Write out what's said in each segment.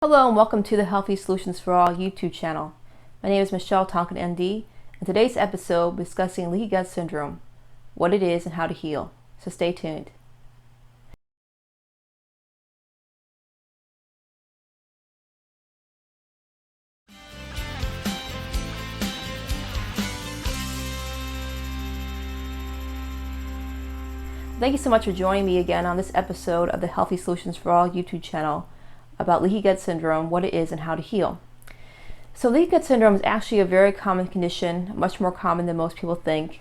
Hello and welcome to the Healthy Solutions for All YouTube channel. My name is Michelle Tonkin, MD, and today's episode will be discussing leaky gut syndrome, what it is and how to heal. So stay tuned. Thank you so much for joining me again on this episode of the Healthy Solutions for All YouTube channel about leaky gut syndrome, what it is and how to heal. So leaky gut syndrome is actually a very common condition, much more common than most people think.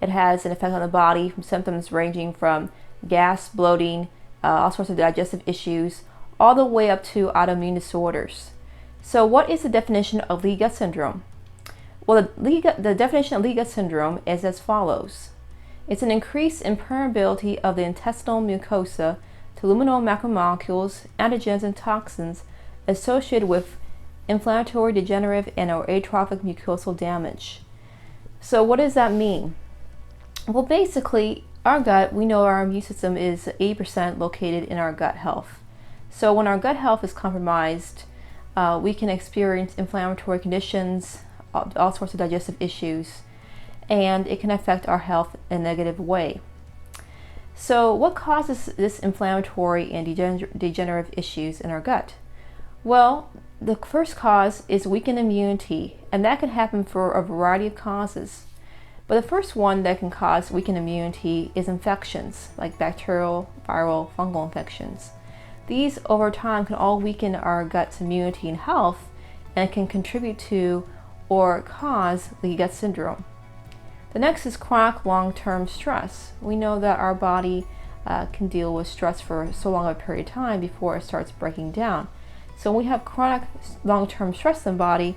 It has an effect on the body from symptoms ranging from gas, bloating, all sorts of digestive issues, all the way up to autoimmune disorders. So what is the definition of leaky gut syndrome? Well, the definition of leaky gut syndrome is as follows. It's an increase in permeability of the intestinal mucosa to luminal macromolecules, antigens, and toxins associated with inflammatory, degenerative, and or atrophic mucosal damage. So what does that mean? Well, basically, our gut, we know our immune system is 80% located in our gut health. So when our gut health is compromised, we can experience inflammatory conditions, all sorts of digestive issues, and it can affect our health in a negative way. So what causes this inflammatory and degenerative issues in our gut? Well, the first cause is weakened immunity, and that can happen for a variety of causes. But the first one that can cause weakened immunity is infections, like bacterial, viral, fungal infections. These over time can all weaken our gut's immunity and health and can contribute to or cause leaky gut syndrome. The next is chronic long-term stress. We know that our body can deal with stress for so long a period of time before it starts breaking down. So when we have chronic long-term stress in the body,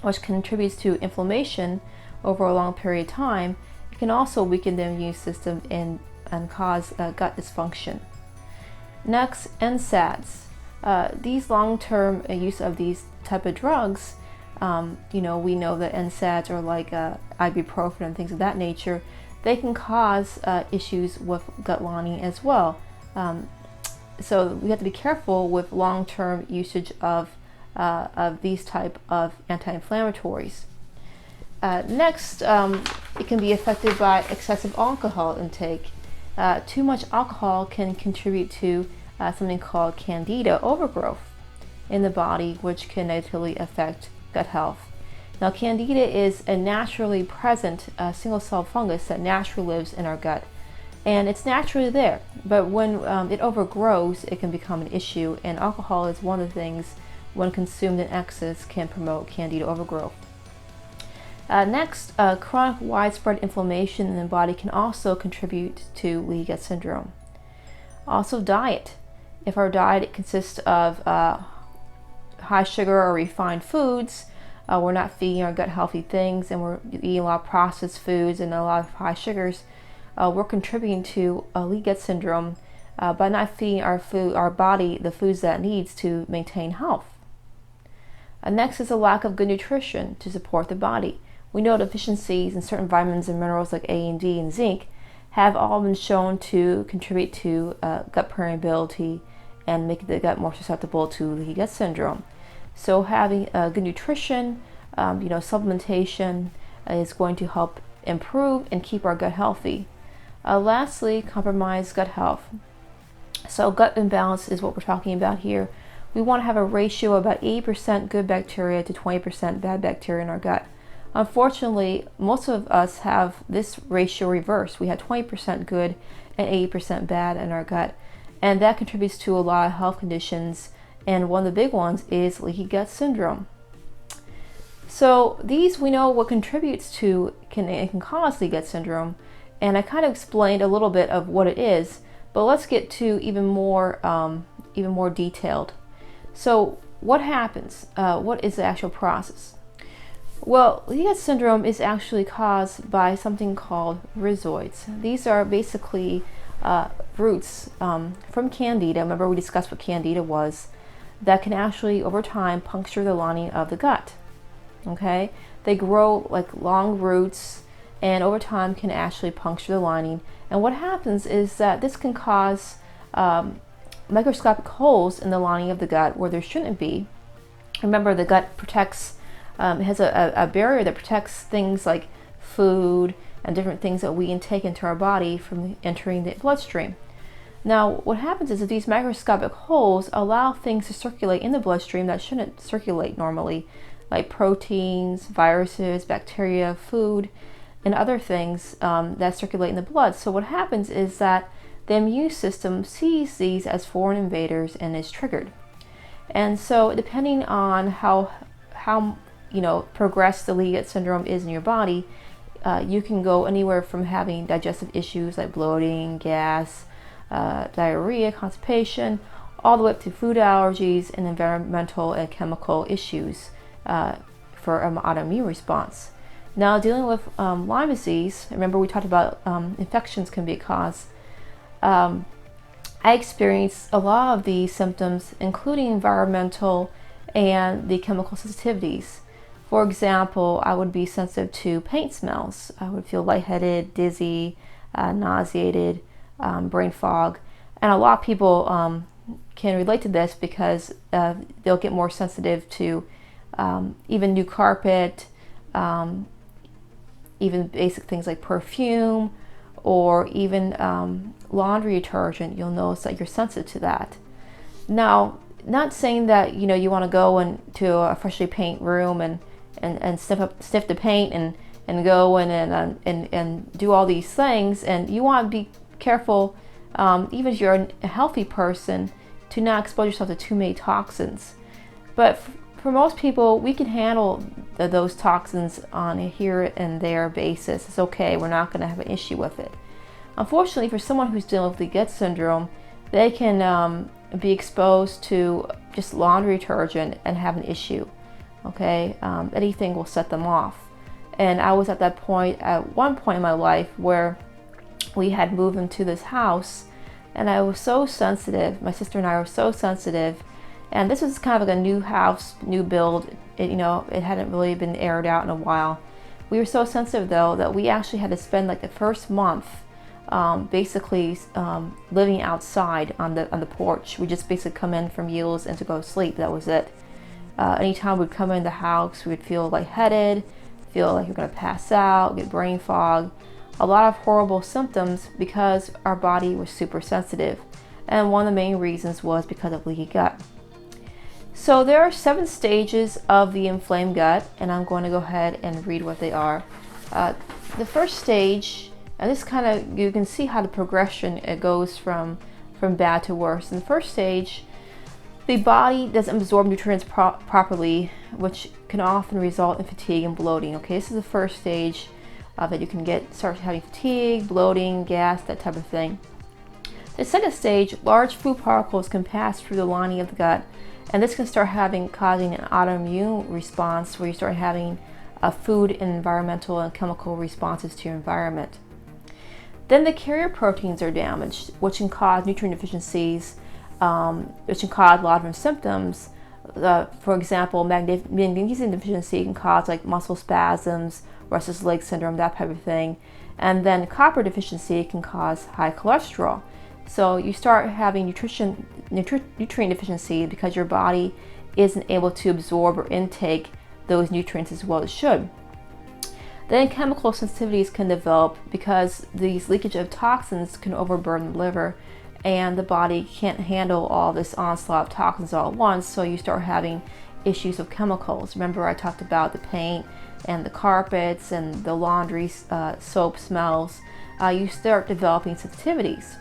which contributes to inflammation over a long period of time, it can also weaken the immune system and cause gut dysfunction. Next, NSAIDs. These long-term use of these type of drugs, we know that NSAIDs are like ibuprofen and things of that nature. They can cause issues with gut lining as well. So we have to be careful with long-term usage of these type of anti-inflammatories. Next, it can be affected by excessive alcohol intake. Too much alcohol can contribute to something called candida overgrowth in the body, which can negatively affect gut health. Now, candida is a naturally present single-cell fungus that naturally lives in our gut, and it's naturally there. But when it overgrows, it can become an issue, and alcohol is one of the things, when consumed in excess, can promote candida overgrowth. Next, chronic widespread inflammation in the body can also contribute to leaky gut syndrome. Also, diet. If our diet consists of high sugar or refined foods, we're not feeding our gut healthy things, and we're eating a lot of processed foods and a lot of high sugars, we're contributing to leaky gut syndrome by not feeding our body the foods that it needs to maintain health. Next is a lack of good nutrition to support the body. We know deficiencies in certain vitamins and minerals like A and D and zinc have all been shown to contribute to gut permeability and make the gut more susceptible to leaky gut syndrome. So having good nutrition, supplementation is going to help improve and keep our gut healthy. Lastly, compromised gut health. So gut imbalance is what we're talking about here. We want to have a ratio of about 80% good bacteria to 20% bad bacteria in our gut. Unfortunately, most of us have this ratio reversed. We have 20% good and 80% bad in our gut, and that contributes to a lot of health conditions, and one of the big ones is leaky gut syndrome. So these, we know what contributes to can cause leaky gut syndrome, and I kind of explained a little bit of what it is, but let's get to even more detailed. So what happens? What is the actual process? Well, leaky gut syndrome is actually caused by something called rhizoids. These are basically roots from candida. Remember, we discussed what candida was, that can actually over time puncture the lining of the gut. Okay, they grow like long roots and over time can actually puncture the lining, and what happens is that this can cause microscopic holes in the lining of the gut where there shouldn't be. Remember, the gut protects, it has a barrier that protects things like food and different things that we intake into our body from entering the bloodstream. Now, what happens is that these microscopic holes allow things to circulate in the bloodstream that shouldn't circulate normally, like proteins, viruses, bacteria, food, and other things that circulate in the blood. So what happens is that the immune system sees these as foreign invaders and is triggered. And so depending on how progressed the Leaky Gut Syndrome is in your body, you can go anywhere from having digestive issues like bloating, gas, diarrhea, constipation, all the way up to food allergies and environmental and chemical issues for an autoimmune response. Now, dealing with Lyme disease, remember we talked about infections can be a cause. I experienced a lot of these symptoms, including environmental and the chemical sensitivities. For example, I would be sensitive to paint smells. I would feel lightheaded, dizzy, nauseated, brain fog. And a lot of people can relate to this because they'll get more sensitive to even new carpet, even basic things like perfume, or even laundry detergent. You'll notice that you're sensitive to that. Now, not saying that you want to go into a freshly paint room and sniff the paint and go in and do all these things, and you want to be careful, even if you're a healthy person, to not expose yourself to too many toxins. But for most people, we can handle those toxins on a here and there basis. It's okay, we're not going to have an issue with it. Unfortunately, for someone who's dealing with Leaky Gut Syndrome, they can be exposed to just laundry detergent and have an issue. Okay, anything will set them off. And I was at that point, at one point in my life, where we had moved into this house, and I was so sensitive. My sister and I were so sensitive, and this was kind of like a new house, new build. It hadn't really been aired out in a while. We were so sensitive though that we actually had to spend like the first month basically living outside on the porch. We just basically come in from meals and to go to sleep. That was it. Anytime we'd come in the house, we'd feel lightheaded, feel like you're going to pass out, get brain fog, a lot of horrible symptoms because our body was super sensitive. And one of the main reasons was because of leaky gut. So there are 7 stages of the inflamed gut, and I'm going to go ahead and read what they are. The first stage, and this kind of, you can see how the progression, it goes from bad to worse. In the first stage, the body doesn't absorb nutrients properly, which can often result in fatigue and bloating. Okay, this is the first stage that you can start having fatigue, bloating, gas, that type of thing. The second stage, large food particles can pass through the lining of the gut, and this can start causing an autoimmune response where you start having food and environmental and chemical responses to your environment. Then the carrier proteins are damaged, which can cause nutrient deficiencies, which can cause a lot of different symptoms. For example, magnesium deficiency can cause like muscle spasms, restless leg syndrome, that type of thing. And then copper deficiency can cause high cholesterol. So you start having nutrient deficiency because your body isn't able to absorb or intake those nutrients as well as it should. Then chemical sensitivities can develop because these leakage of toxins can overburden the liver, and the body can't handle all this onslaught of toxins all at once, so you start having issues of chemicals. Remember I talked about the paint and the carpets and the laundry soap smells. You start developing sensitivities.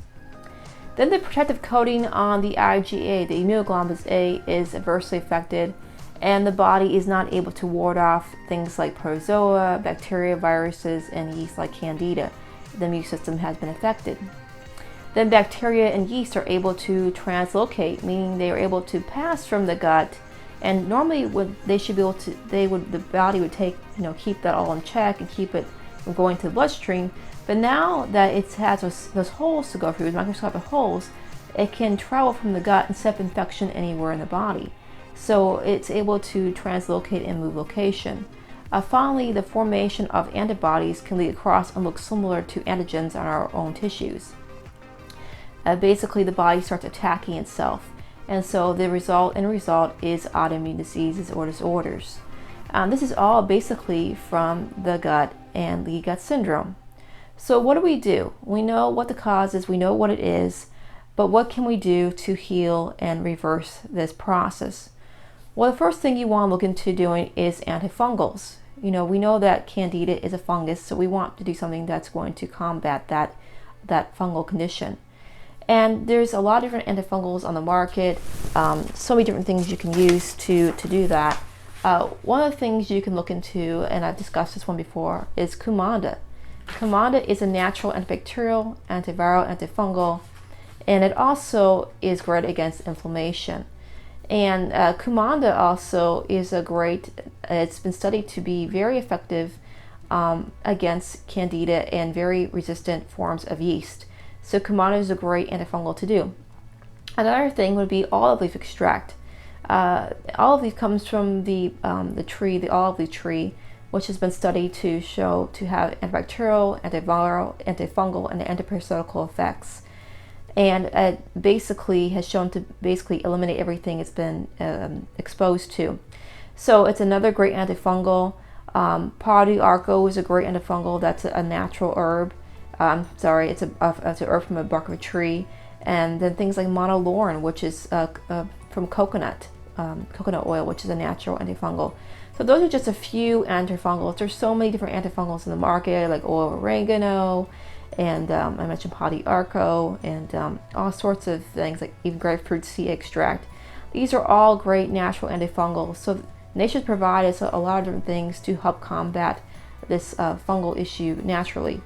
Then the protective coating on the IgA, the immunoglobulin A, is adversely affected, and the body is not able to ward off things like protozoa, bacteria, viruses, and yeast like Candida. The immune system has been affected. Then bacteria and yeast are able to translocate, meaning they are able to pass from the gut, and normally the body would keep that all in check and keep it from going to the bloodstream. But now that it has those holes to go through, those microscopic holes, it can travel from the gut and set up infection anywhere in the body. So it's able to translocate and move location. Finally, the formation of antibodies can lead across and look similar to antigens on our own tissues. basically the body starts attacking itself. And so the end result is autoimmune diseases or disorders. This is all basically from the gut and leaky gut syndrome. So what do? We know what the cause is, we know what it is, but what can we do to heal and reverse this process? Well, the first thing you want to look into doing is antifungals. We know that Candida is a fungus, so we want to do something that's going to combat that fungal condition. And there's a lot of different antifungals on the market, so many different things you can use to do that. One of the things you can look into, and I've discussed this one before, is Cumanda. Cumanda is a natural antibacterial, antiviral, antifungal, and it also is great against inflammation. And Cumanda also is it's been studied to be very effective against Candida and very resistant forms of yeast. So Cumanda is a great antifungal to do. Another thing would be olive leaf extract. Olive leaf comes from the tree, the olive leaf tree, which has been studied to show to have antibacterial, antiviral, antifungal, and antiparasitical effects. And it basically has shown to eliminate everything it's been exposed to. So it's another great antifungal. Probiotics is a great antifungal. That's a natural herb. It's an herb from the bark of a tree. And then things like monolaurin, which is from coconut oil, which is a natural antifungal. So those are just a few antifungals. There's so many different antifungals in the market, like oil of oregano, and I mentioned Probiotics, and all sorts of things, like even grapefruit seed extract. These are all great natural antifungals. So nature's provided us a lot of different things to help combat this fungal issue naturally.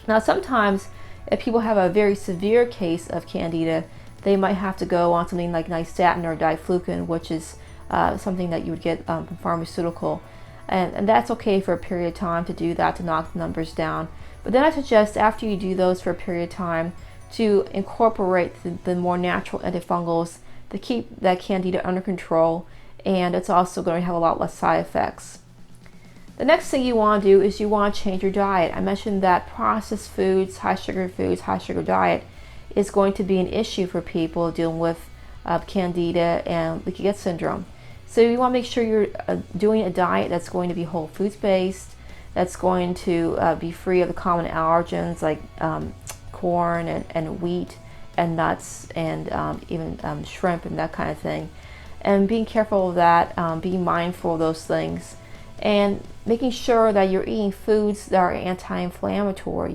Now, sometimes if people have a very severe case of Candida, they might have to go on something like nystatin or diflucan, which is something that you would get from pharmaceutical. And that's okay for a period of time to do that, to knock the numbers down. But then I suggest after you do those for a period of time to incorporate the more natural antifungals to keep that Candida under control, and it's also going to have a lot less side effects. The next thing you want to do is you want to change your diet. I mentioned that processed foods, high sugar diet is going to be an issue for people dealing with Candida and leaky gut syndrome. So you want to make sure you're doing a diet that's going to be whole foods based, that's going to be free of the common allergens like corn and wheat and nuts and even shrimp and that kind of thing. And being careful of that, being mindful of those things, and making sure that you're eating foods that are anti-inflammatory.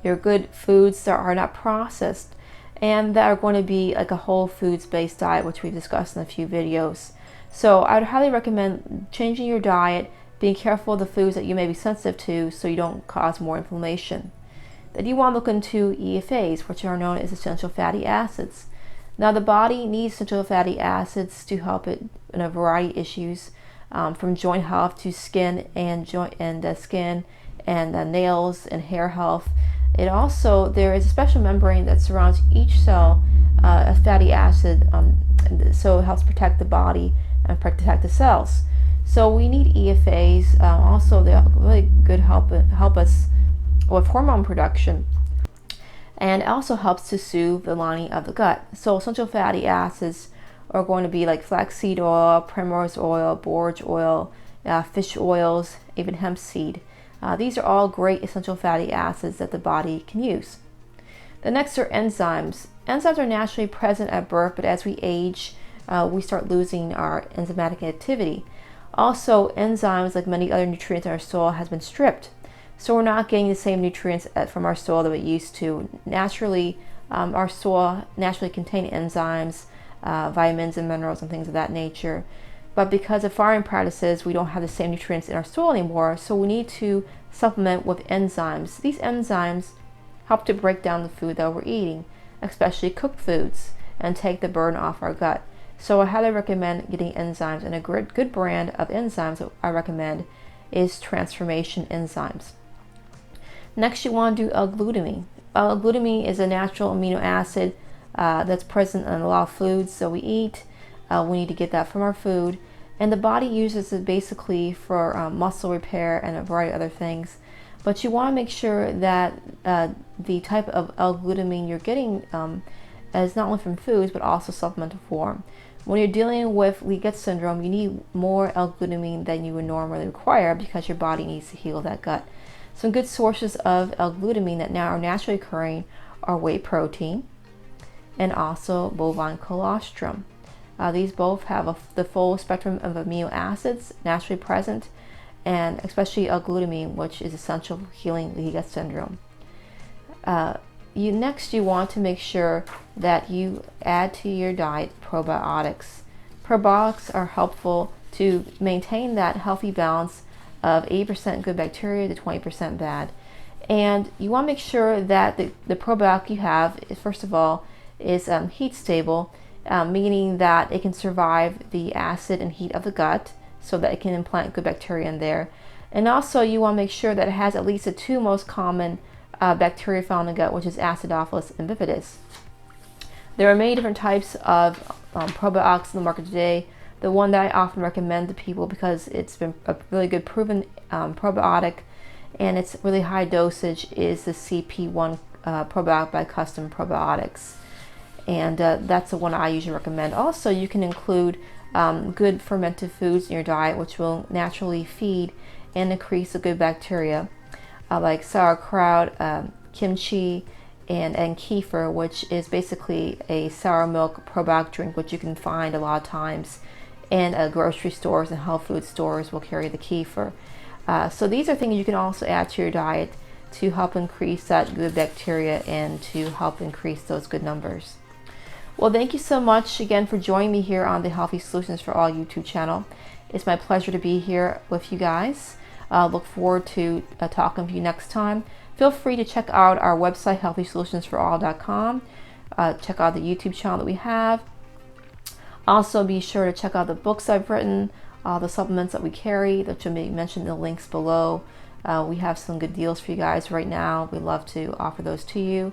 Your good foods that are not processed and that are going to be like a whole foods based diet, which we've discussed in a few videos. So I would highly recommend changing your diet, being careful of the foods that you may be sensitive to so you don't cause more inflammation. Then you want to look into EFAs, which are known as essential fatty acids. Now the body needs essential fatty acids to help it in a variety of issues, from joint health to skin and nails and hair health. There is a special membrane that surrounds each cell, a fatty acid, so it helps protect the body and protect the cells. So we need EFAs. Also, they really good help us with hormone production, and it also helps to soothe the lining of the gut. So essential fatty acids are going to be like flaxseed oil, primrose oil, borage oil, fish oils, even hemp seed. These are all great essential fatty acids that the body can use. The next are enzymes. Enzymes are naturally present at birth, but as we age, we start losing our enzymatic activity. Also, enzymes, like many other nutrients in our soil, has been stripped. So we're not getting the same nutrients from our soil that we used to. Naturally, our soil naturally contains enzymes, vitamins and minerals and things of that nature. But because of farming practices, we don't have the same nutrients in our soil anymore, so we need to supplement with enzymes. These enzymes help to break down the food that we're eating, especially cooked foods, and take the burden off our gut. So I highly recommend getting enzymes, and a good brand of enzymes that I recommend is Transformation Enzymes. Next, you want to do L-glutamine. L-glutamine is a natural amino acid that's present in a lot of foods that we eat. We need to get that from our food, and the body uses it basically for muscle repair and a variety of other things. But you want to make sure that the type of L-glutamine you're getting is not only from foods but also supplemental form. When you're dealing with leaky gut syndrome, you need more L-glutamine than you would normally require because your body needs to heal that gut. Some good sources of L-glutamine that now are naturally occurring are whey protein and also bovine colostrum. These both have the full spectrum of amino acids naturally present, and especially L-glutamine, which is essential for healing leaky gut syndrome. Next, you want to make sure that you add to your diet probiotics. Probiotics are helpful to maintain that healthy balance of 80% good bacteria to 20% bad. And you want to make sure that the probiotic you have, first of all, is heat stable, meaning that it can survive the acid and heat of the gut so that it can implant good bacteria in there. And also you want to make sure that it has at least the two most common bacteria found in the gut, which is Acidophilus and Bifidus. There are many different types of probiotics in the market today. The one that I often recommend to people because it's been a really good proven probiotic and it's really high dosage is the CP1 probiotic by Custom Probiotics. And that's the one I usually recommend. Also, you can include good fermented foods in your diet, which will naturally feed and increase the good bacteria, like sauerkraut, kimchi, and kefir, which is basically a sour milk probiotic drink, which you can find a lot of times in grocery stores and health food stores will carry the kefir. So these are things you can also add to your diet to help increase that good bacteria and to help increase those good numbers. Well, thank you so much again for joining me here on the Healthy Solutions for All YouTube channel. It's my pleasure to be here with you guys. Look forward to talking with you next time. Feel free to check out our website, HealthySolutionsForAll.com. Check out the YouTube channel that we have. Also, be sure to check out the books I've written, the supplements that we carry, that will be mentioned in the links below. We have some good deals for you guys right now. We'd love to offer those to you.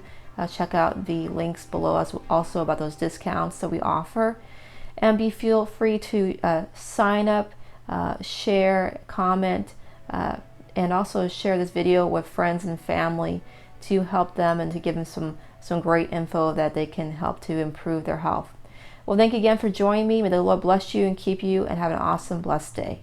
Check out the links below us also about those discounts that we offer. And feel free to sign up, share, comment, and also share this video with friends and family to help them and to give them some great info that they can help to improve their health. Well, thank you again for joining me. May the Lord bless you and keep you and have an awesome, blessed day.